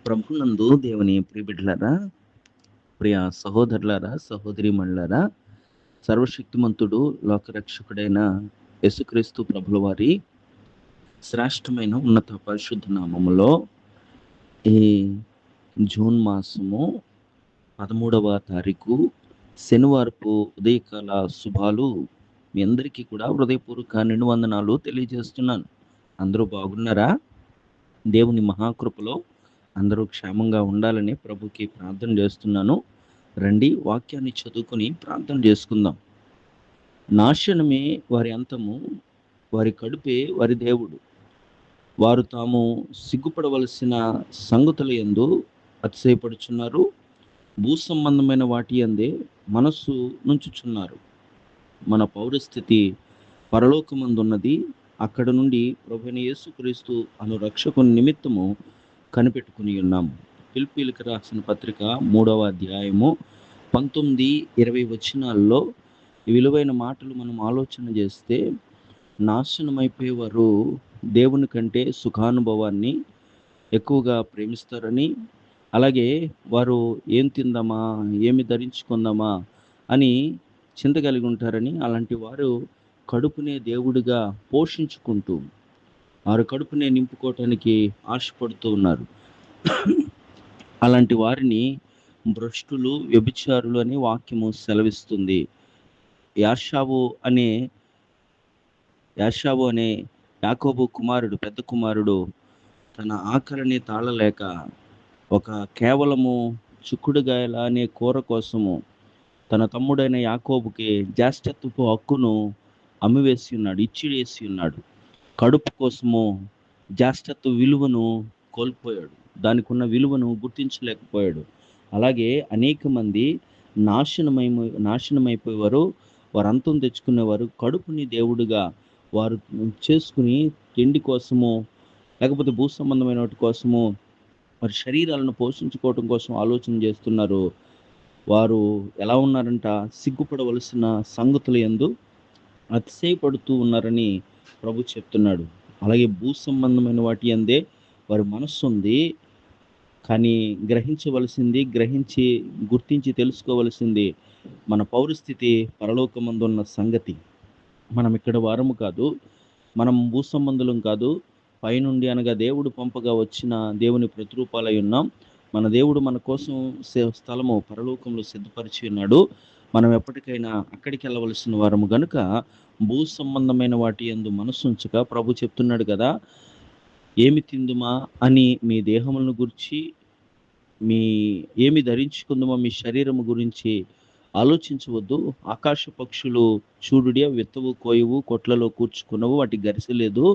ప్రభునందు దేవుని ప్రియబిడ్డలారా, ప్రియ సహోదరులారా, సహోదరీమణులారా, సర్వశక్తిమంతుడు లోకరక్షకుడైన యేసుక్రీస్తు ప్రభుల వారి శ్రేష్టమైన ఉన్నత పరిశుద్ధ నామములో ఈ జూన్ మాసము 13వ తారీఖు శనివారపు ఉదయకాల శుభాలు మీ అందరికీ కూడా హృదయపూర్వక నిండు వందనాలు తెలియజేస్తున్నాను. అందరూ బాగున్నారా? దేవుని మహాకృపలో అందరూ క్షేమంగా ఉండాలని ప్రభుకి ప్రార్థన చేస్తున్నాను. రండి, వాక్యాన్ని చదువుకొని ప్రార్థన చేసుకుందాం. నాశనమే వారి అంతము, వారి కడుపే వారి దేవుడు. వారు తాము సిగ్గుపడవలసిన సంగతుల యందు అతిశయపడుచున్నారు, భూ సంబంధమైన వాటి యందే మనస్సు నుంచుచున్నారు. మన పౌరస్థితి పరలోకమందున్నది, అక్కడ నుండి ప్రభువైన యేసుక్రీస్తు అను రక్షకుని నిమిత్తము కనిపెట్టుకుని ఉన్నాము. ఫిలిప్పీయులకు రాసిన పత్రిక 3వ అధ్యాయము 19-20 వచనాల్లో ఈ విలువైన మాటలు మనం ఆలోచన చేస్తే, నాశనమైపోయేవారు దేవుని కంటే సుఖానుభవాన్ని ఎక్కువగా ప్రేమిస్తారని, అలాగే వారు ఏం తిందామా, ఏమి ధరించుకుందామా అని చింత కలిగి ఉంటారని, అలాంటి వారు కడుపునే దేవుడిగా పోషించుకుంటూ వారు కడుపునే నింపుకోవటానికి ఆశపడుతూ ఉన్నారు. అలాంటి వారిని భ్రష్టులు, వ్యభిచారులు అని వాక్యము సెలవిస్తుంది. యాషావు అనే యాకోబు కుమారుడు, పెద్ద కుమారుడు, తన ఆకలిని తాళలేక ఒక కేవలము చిక్కుడుగాయల అనే కూర కోసము తన తమ్ముడైన యాకోబుకి జ్యేష్ఠత్వపు హక్కును అమ్మివేసి ఉన్నాడు, ఇచ్చివేసి ఉన్నాడు. కడుపు కోసము జ్యేష్ఠత్వ విలువను కోల్పోయాడు, దానికి ఉన్న విలువను గుర్తించలేకపోయాడు. అలాగే అనేక మంది నాశనమైపోయేవారు, వారు అంతం తెచ్చుకునేవారు కడుపుని దేవుడిగా వారు చేసుకుని తిండి కోసము, లేకపోతే భూ సంబంధమైన వాటి కోసము, వారి శరీరాలను పోషించుకోవటం కోసం ఆలోచన చేస్తున్నారు. వారు ఎలా ఉన్నారంట, సిగ్గుపడవలసిన సంగతుల యందు అతిశయపడుతూ ఉన్నారని ప్రభు చెప్తున్నాడు. అలాగే భూ సంబంధమైన వాటి యందే వారి మనస్సు ఉంది, కానీ గ్రహించి గుర్తించి తెలుసుకోవలసింది మన పౌరస్థితి పరలోకమందున్న సంగతి. మనం ఇక్కడ వారము కాదు, మనం భూ సంబంధులం కాదు, పైనుండి అనగా దేవుడు పంపగా వచ్చిన దేవుని ప్రతిరూపాలై ఉన్నాం. మన దేవుడు మన కోసం స్థలము పరలోకంలో సిద్ధపరిచి ఉన్నాడు. మనం ఎప్పటికైనా అక్కడికి వెళ్ళవలసిన వారము గనుక భూ సంబంధమైన వాటి యందు మనస్సు ఉంచక, ప్రభు చెప్తున్నాడు కదా, ఏమి తిందుమా అని మీ దేహములను గురించి, ఏమి ధరించుకుందామో మీ శరీరము గురించి ఆలోచించవద్దు. ఆకాశ పక్షులు చూడుడి, విత్తవు, కోయవు, కొట్లలో కూర్చుకున్నవు, వాటి గరిసెలేదు,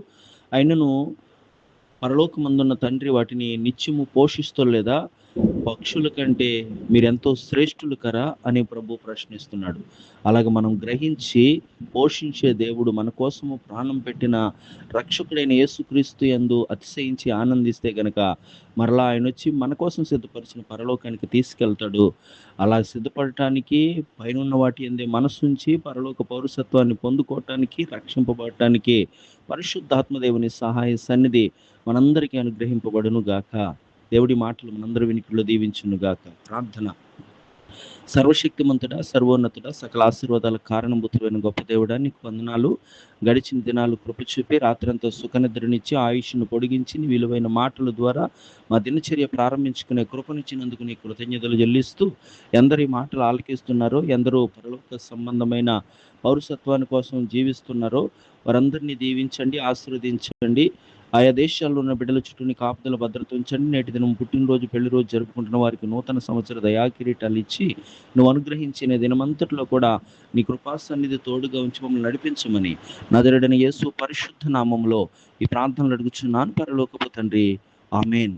అయినను పరలోకమందున్న తండ్రి వాటిని నిత్యము పోషిస్తలేదా? పక్షుల కంటే మీరెంతో శ్రేష్ఠులు కరా అని ప్రభు ప్రశ్నిస్తున్నాడు. అలాగే మనం గ్రహించి పోషించే దేవుడు, మన కోసము ప్రాణం పెట్టిన రక్షకుడైన యేసుక్రీస్తు యందు అతిశయించి ఆనందిస్తే గనక మరలా ఆయన వచ్చి మన కోసం సిద్ధపరిచిన పరలోకానికి తీసుకెళ్తాడు. అలా సిద్ధపడటానికి, పైనున్న వాటి యందే మనస్సుంచి పరలోక పౌరసత్వాన్ని పొందుకోవటానికి, రక్షింపబడటానికి పరిశుద్ధాత్మదేవుని సహాయ సన్నిధి మనందరికీ అనుగ్రహింపబడును గాక. దేవుడి మాటలు మనందరి వినికిడిలో దీవించును గాక. ప్రార్థన. సర్వశక్తిమంతుడా, సర్వోన్నతుడా, సకల ఆశీర్వాదాలకు కారణభూతుడైన గొప్ప దేవుడా, నీకు వందనాలు. గడిచిన దినాలు కృప చూపి రాత్రంతా సుఖనిద్రనిచ్చి ఆయుష్ను పొడిగించి నీ విలువైన మాటల ద్వారా మా దినచర్య ప్రారంభించుకునే కృపనిచ్చినందుకు నీ కృతజ్ఞతలు చెల్లిస్తూ, ఎందరు ఈ మాటలు ఆలకిస్తున్నారో, ఎందరో పరలోక సంబంధమైన పౌరసత్వాన్ని కోసం జీవిస్తున్నారో వారందరినీ దీవించండి, ఆశీర్వదించండి. ఆయా దేశాల్లో ఉన్న బిడ్డల చుట్టూ నీ కాపుదల భద్రత ఉంచండి. నేటి దినం పుట్టినరోజు, పెళ్లి రోజు జరుపుకుంటున్న వారికి నూతన సంవత్సర దయా కిరీటాలు ఇచ్చి నువ్వు అనుగ్రహించిన దినమంతట్లో కూడా నీ కృపా సన్నిధి తోడుగా ఉంచి మమ్మల్ని నడిపించమని నజరేయుడైన యేసు పరిశుద్ధ నామములో ఈ ప్రార్థనలు అడుగుచున్నాను పరలోకపు తండ్రి. ఆమేన్.